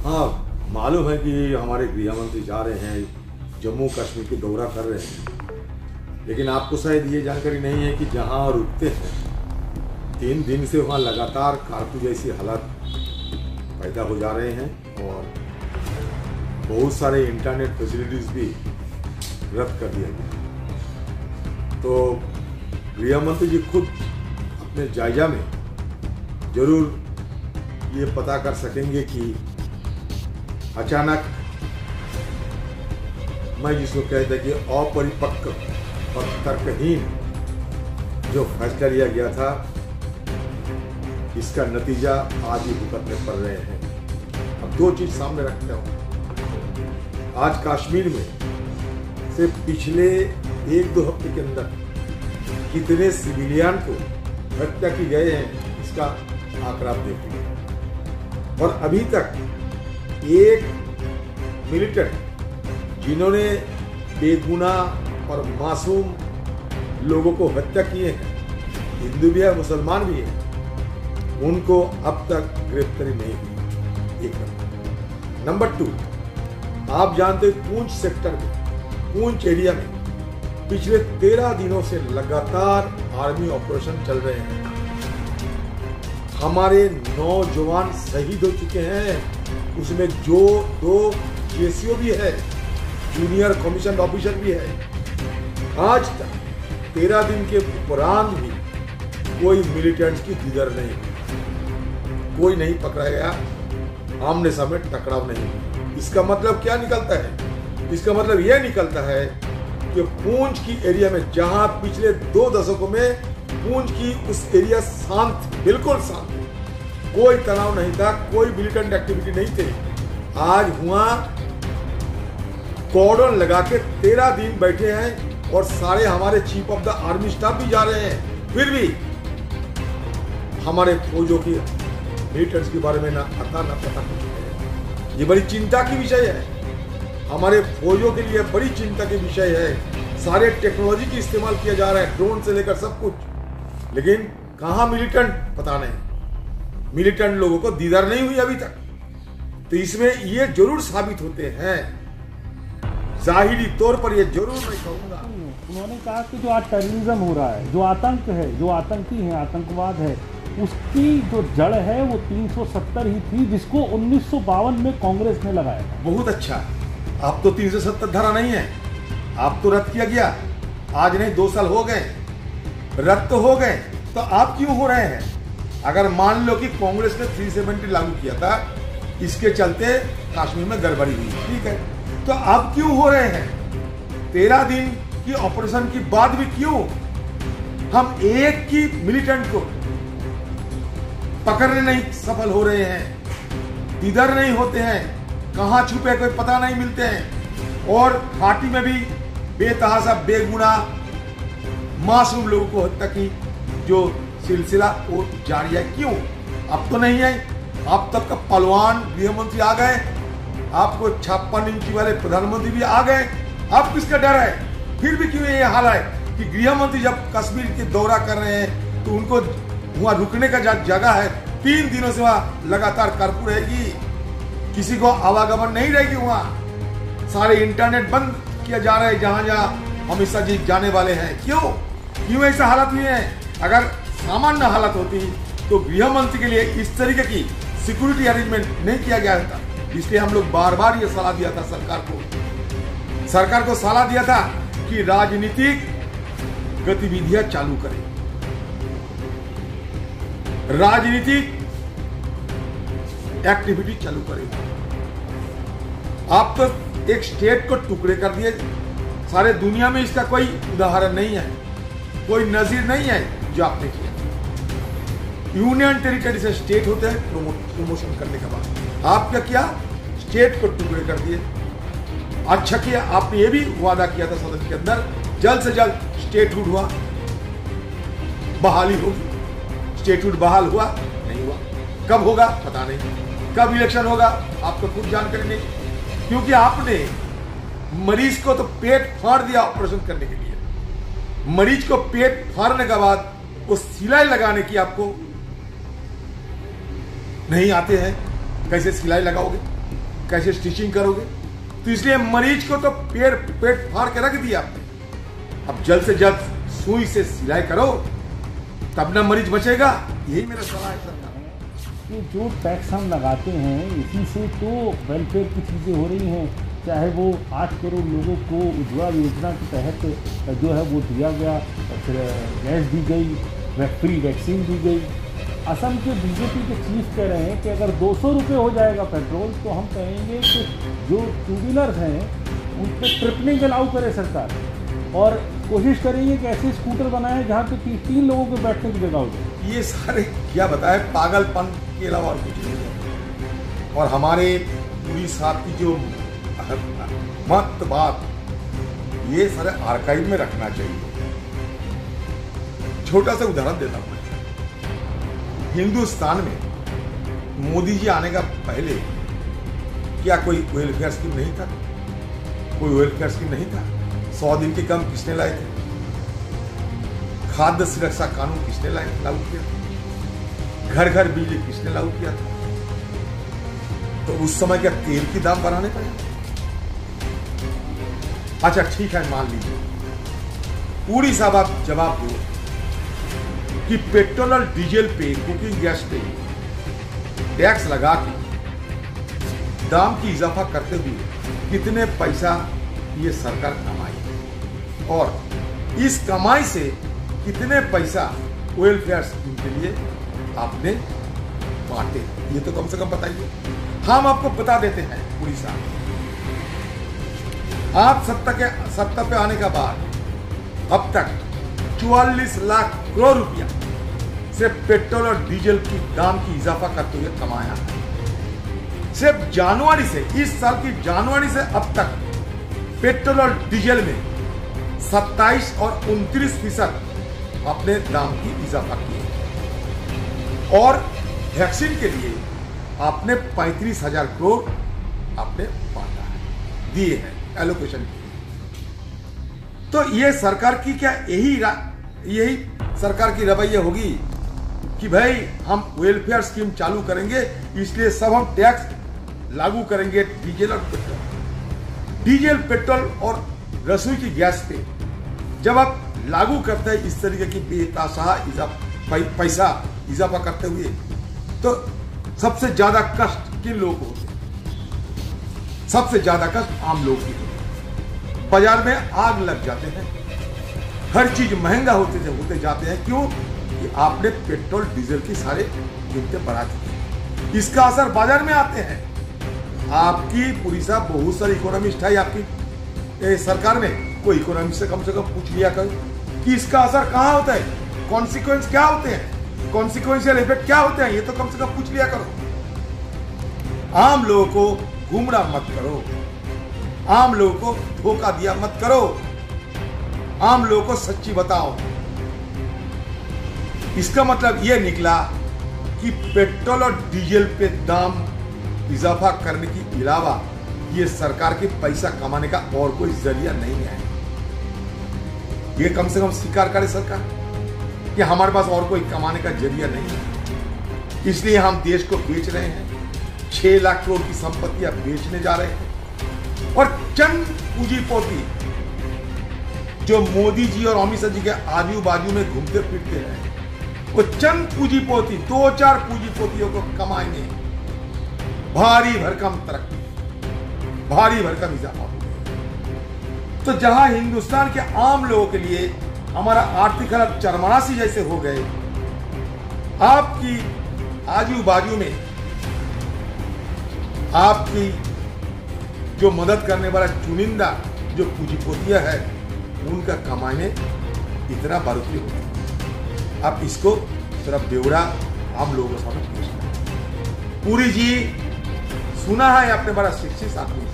हाँ, मालूम है कि हमारे गृह मंत्री जा रहे हैं, जम्मू कश्मीर की दौरा कर रहे हैं, लेकिन आपको शायद ये जानकारी नहीं है कि जहाँ रुकते हैं 3 दिन से वहाँ लगातार कारतूस जैसी हालात पैदा हो जा रहे हैं और बहुत सारे इंटरनेट फैसिलिटीज़ भी रद्द कर दिया गया। तो गृह मंत्री जी खुद अपने जायजा में जरूर ये पता कर सकेंगे कि अचानक मैं जिसको कहते हैं कि अपरिपक्व और तर्कहीन जो फैसला लिया गया था, इसका नतीजा आज ही भुगतने पड़ रहे हैं। अब 2 चीज सामने रखते हो। आज कश्मीर में सिर्फ पिछले 1-2 हफ्ते के अंदर कितने सिविलियन को हत्या की गए हैं, इसका आंकड़ा आप देखिए। और अभी तक एक मिलिटेंट जिन्होंने बेगुनाह और मासूम लोगों को हत्या किए हैं, हिंदू भी है मुसलमान भी है, उनको अब तक गिरफ्तारी नहीं हुई। एक नंबर 2, आप जानते हैं पूंछ सेक्टर में, पूंछ एरिया में पिछले 13 दिनों से लगातार आर्मी ऑपरेशन चल रहे हैं। हमारे नौजवान शहीद हो चुके हैं, उसमें जो 2 जेसीओ भी है, जूनियर कमीशन ऑफिसर भी है। आज तक 13 दिन के उपरांत भी कोई मिलिटेंट्स की दीदार नहीं, कोई नहीं पकड़ा गया, आमने सामने टकराव नहीं। इसका मतलब क्या निकलता है? इसका मतलब यह निकलता है कि पूंछ की एरिया में, जहां पिछले 2 दशकों में पूंछ की उस एरिया शांत, बिल्कुल शांत, कोई तनाव नहीं था, कोई मिलिटेंट एक्टिविटी नहीं थी, आज वहां कॉर्डन लगा के 13 दिन बैठे हैं और सारे हमारे chief of the army staff भी जा रहे हैं, फिर भी हमारे फौजों की मिलिटेंट्स के बारे में ना आता ना पता कुछ है। ये बड़ी चिंता की विषय है, हमारे फौजों के लिए बड़ी चिंता की विषय है। सारे टेक्नोलॉजी की इस्तेमाल किया जा रहा है, ड्रोन से लेकर सब कुछ, लेकिन कहां मिलिटेंट पता नहीं। मिलिटेंट लोगों को दीदार नहीं हुई अभी तक। तो इसमें ये जरूर साबित होते हैं, जाहिरी तौर पर ये जरूर मैं कहूंगा। उन्होंने कहा कि जो आज टेररिज्म हो रहा है, जो आतंक है, जो आतंकी है, आतंकवाद है, उसकी जो जड़ है वो 370 ही थी, जिसको 1952 में कांग्रेस ने लगाया। बहुत अच्छा, अब तो 370 धारा नहीं है, आप तो रद्द किया गया। आज नहीं 2 साल हो गए, रद्द तो हो गए, तो आप क्यों हो रहे हैं? अगर मान लो कि कांग्रेस ने 370 लागू किया था, इसके चलते कश्मीर में गड़बड़ी हुई, ठीक है, तो आप क्यों हो रहे हैं? 13 दिन की ऑपरेशन के बाद भी क्यों हम एक की मिलिटेंट को पकड़ने नहीं सफल हो रहे हैं? दीदार नहीं होते हैं, कहां छुपे कोई पता नहीं मिलते हैं, और घाटी में भी बेतहाशा बेगुनाह मासूम लोगों को हत्या की जो सिलसिला वो जारी है। क्यों? अब तो नहीं है, अब तक का पहलवान गृह मंत्री आ गए, आपको 56 इंची वाले प्रधानमंत्री भी आ गए, अब किसका डर है? फिर भी क्यों ये हाल है कि गृह मंत्री जब कश्मीर की दौरा कर रहे हैं तो उनको वहां रुकने का जगह है, 3 दिनों से वहां लगातार कर्फ्यू रहेगी, किसी को आवागमन नहीं रहेगी, वहां सारे इंटरनेट बंद किया जा रहा है जहां जहां अमित शाह जी जाने वाले हैं। क्यों ऐसा हालत हुई है? अगर सामान्य हालत होती तो गृह मंत्री के लिए इस तरीके की सिक्योरिटी अरेंजमेंट नहीं किया गया था। इसलिए हम लोग बार बार ये सलाह दिया था सरकार को सलाह दिया था कि राजनीतिक गतिविधियां चालू करें, राजनीतिक एक्टिविटी चालू करें। आप तो एक स्टेट को टुकड़े कर दिए, सारे दुनिया में इसका कोई उदाहरण नहीं है, कोई नजीर नहीं है जो आपने किया। यूनियन टेरिटरी से स्टेट होते हैं प्रमोशन करने के बाद, आप क्या किया? स्टेट को टुकड़े कर दिए। अच्छा किया, आपने ये भी वादा किया था सदन के अंदर, जल्द से जल्द स्टेटहुड हुआ, बहाली होगी। स्टेटहुड बहाल हुआ? नहीं हुआ। कब होगा? पता नहीं। कब इलेक्शन होगा? आपको खुद जानकारी नहीं, क्योंकि आपने मरीज को तो पेट फाड़ दिया ऑपरेशन करने के लिए। मरीज को पेट फाड़ने के बाद वो सिलाई लगाने की आपको नहीं आते हैं, कैसे सिलाई लगाओगे? कैसे स्टिचिंग करोगे? तो इसलिए मरीज को तो पेट फाड़ के रख दिया आपने। अब जल्द से जल्द सुई से सिलाई करो, तब ना मरीज बचेगा। यही मेरा सलाह है सरकार कि जो टैक्स हम लगाते हैं इसी से तो वेलफेयर की चीज़ें हो रही हैं। चाहे वो 8 करोड़ लोगों को उज्ज्वला योजना के तहत जो है वो दिया गया, फिर गैस दी गई, फ्री वैक्सीन दी गई। असम के बीजेपी के चीफ कह रहे हैं कि अगर 200 रुपये हो जाएगा पेट्रोल तो हम कहेंगे कि जो टू व्हीलर्स हैं उन पर ट्रिपलिंग अलाउ करे सरकार, और कोशिश करेंगे कि ऐसे स्कूटर बनाएं जहाँ पे 3 लोगों के बैठने की जगह हो जाए। ये सारे क्या बताए, पागलपन के अलावा और कुछ नहीं है। और हमारे पूरी साथ की जो मत बात, ये सारे आर्काइव में रखना चाहिए। छोटा सा उदाहरण देता हूं। हिंदुस्तान में मोदी जी आने का पहले क्या कोई वेलफेयर स्कीम नहीं था? कोई वेलफेयर स्कीम नहीं था। 100 दिन के काम किसने लाए थे? खाद्य सुरक्षा कानून किसने लागू किया था? घर घर बिजली किसने लागू किया था? तो उस समय क्या तेल की दाम बढ़ाने पड़े? अच्छा ठीक है, मान लीजिए पूरी साहब आप जवाब दो कि पेट्रोल और डीजल पे, कुकिंग गैस पे टैक्स लगा के दाम की इजाफा करते हुए कितने पैसा ये सरकार कमाई, और इस कमाई से कितने पैसा वेलफेयर स्कीम के लिए आपने बांटे, ये तो कम से कम बताइए। हम आपको बता देते हैं पूरी साहब, आप सत्ता पे आने के बाद अब तक 44 लाख करोड़ रुपया सिर्फ पेट्रोल और डीजल की दाम की इजाफा करते हुए कमाया। सिर्फ जनवरी से, इस साल की जनवरी से अब तक पेट्रोल और डीजल में 27 और 29% अपने दाम की इजाफा किए, और वैक्सीन के लिए आपने 35,000 करोड़ आपने बांटा है, दिए हैं एलोकेशन के। तो ये सरकार की क्या यही सरकार की रवैया होगी कि भाई हम वेलफेयर स्कीम चालू करेंगे, इसलिए सब हम टैक्स लागू करेंगे डीजल पेट्रोल और रसोई की गैस पे। जब आप लागू करते हैं इस तरीके की बेतहाशा पैसा इजाफा करते हुए, तो सबसे ज्यादा कष्ट किन लोगों को होते हैं? सबसे ज्यादा कष्ट आम लोग की होते हैं। बाजार में आग लग जाते हैं, हर चीज महंगा होते जाते हैं। क्यों? कि आपने पेट्रोल डीजल की सारे कीमतें बढ़ा दी। इसका असर बाजार में आते हैं। आपकी पूरी साहब बहुत सारे इकोनॉमिस्ट है आपकी सरकार में, कोई इकोनॉमिस्ट से कम पूछ लिया करो कि इसका असर कहां होता है, कॉन्सिक्वेंस क्या होते हैं, कॉन्सिक्वेंशियल इफेक्ट क्या होते हैं, ये तो कम से कम पूछ लिया करो। आम लोगों को गुमराह मत करो, आम लोगों को धोखा दिया मत करो, आम लोगों को सच्ची बताओ। इसका मतलब यह निकला कि पेट्रोल और डीजल पे दाम इजाफा करने के अलावा ये सरकार के पैसा कमाने का और कोई जरिया नहीं है। ये कम से कम स्वीकार करे सरकार कि हमारे पास और कोई कमाने का जरिया नहीं है, इसलिए हम देश को बेच रहे हैं। 6 लाख करोड़ की संपत्तियां बेचने जा रहे हैं, और चंद पूंजीपति जो मोदी जी और अमित शाह जी के आजू बाजू में घूमते फिरते हैं, वो चंद पूंजीपति 2-4 पूंजीपतियों को कमाएंगे भारी भरकम तरक्की, भारी भरकम इजाफा हो। तो जहां हिंदुस्तान के आम लोगों के लिए हमारा आर्थिक हालत चरमरासी जैसे हो गए, आपकी आजू बाजू में आपकी जो मदद करने वाला चुनिंदा जो पूंजीपतियां है, उनका कमाने इतना बारूदी होता है। अब इसको थोड़ा ब्यौरा आम लोगों के सामने पेश करें। पुरी जी सुना है आपने, बड़ा शिक्षित आदमी,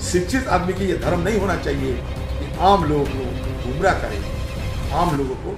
शिक्षित आदमी की यह धर्म नहीं होना चाहिए कि आम लोगों को गुमराह करे, आम लोगों को